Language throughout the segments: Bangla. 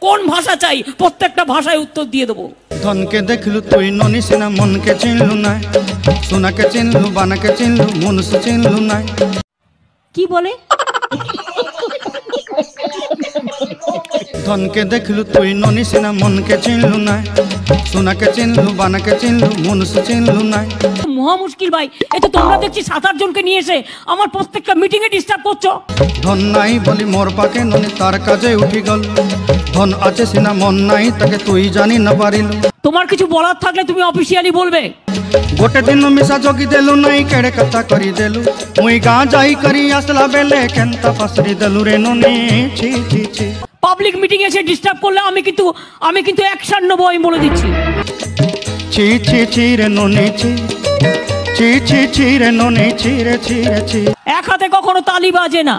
কোন ভাষা চাই প্রত্যেকটা ভাষায় উত্তর দিয়ে দেবো। ধনকে দেখলু তুই ননি সিনা, মনকে চিনলু না, সোনাকে চিনলু, বানাকে চিনলু, মনুষ চিনলু না। কি বলে? ধনকে দেখলু তুই ননি সিনা, মনকে চিনলু না, সোনাকে চিনলু, বানাকে চিনলু, মনুষ চিনলু না। মহা মুশকিল ভাই, এই তো তোমরা দেখছি 7-8 জনকে নিয়ে এসে আমার প্রত্যেকটা মিটিং এ ডিস্টার্ব করছো। ধন নাই বলি মোর পাকে ননি তার কাজে উঠি গল, ধন আছে সিনা মন নাই তাকে তুই জানি না পারিল। তোমার কিছু বলার থাকলে তুমি অফিসিয়ালি বলবে। গোটে দিন মিশা জগি দেলু নাই, কেড়ে কথা করি দেলু, মুই গাঁ যাই করি আসলা বেলে কেনতা পাসরি দেলু রে ননি। ছি ছি ছি, পাবলিক মিটিং এসে ডিস্টার্ব করলে আমি কিন্তু অ্যাকশন নেবো, আমি বলে দিচ্ছি। ছি ছি ছি রে ননি, ছি ছি ছি ছি রে ননি, ছি রে ছি রে ছি। এক হাতে কখনো তালি বাজে না,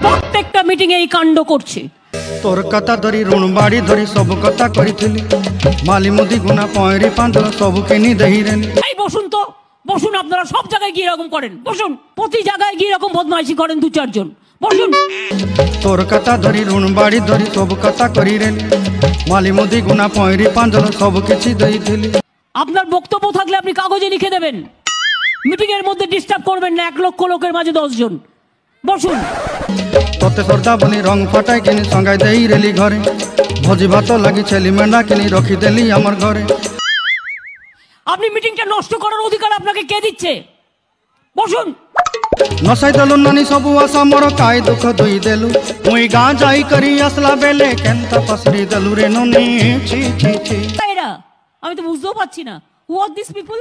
প্রত্যেকটা মিটিং এ এই কাণ্ড করছে। তোর কথা ধরি ঋণ বাড়ি ধরি সব কথা করিছিলি, মালি মুদি গুনা পয়রি পাঁদর সবু কিনি দেহি রেলি। এই বসুন তো, বসুন। আপনারা সব জায়গায় গিয়ে এরকম করেন, বসুন। প্রতি জায়গায় গিয়ে এরকম বদমাইশি করেন 2-4 জন, বসুন। তোর কথা ধরি ঋণ বাড়ি ধরি সব কথা করি রেলি, মালি মুদি গুনা পয়রি পাঁদর সব কিছু দেইছিলি। আপনার বক্তব্য থাকলে আপনি কাগজে লিখে দেবেন। মিটিং এর মধ্যে ডিস্টার্ব করবেন না, 1 লক্ষ লোকের মাঝে 10 জন। বসুন। তোতে সর্দা বলি রং ফাটাই কিনি সঙ্গাই দেই রেলি ঘরে, ভোজি ভাত লাগি ছেলি মেন্ডা কিনি রখি দেলি আমার ঘরে। আপনি মিটিংটা নষ্ট করার অধিকার আপনাকে কে দিচ্ছে? বসুন। নসাই দেলু নানি সবু আশা মোর কাই দুঃখ দুই দেলু, মুই গাঁ যাই করি আসলা বেলে কেনতা পাসরি দেলু রে ননি। ছি ছি ছি, এরা আমি তো বুঝতেও পারছি না, হু আর দিস পিপল?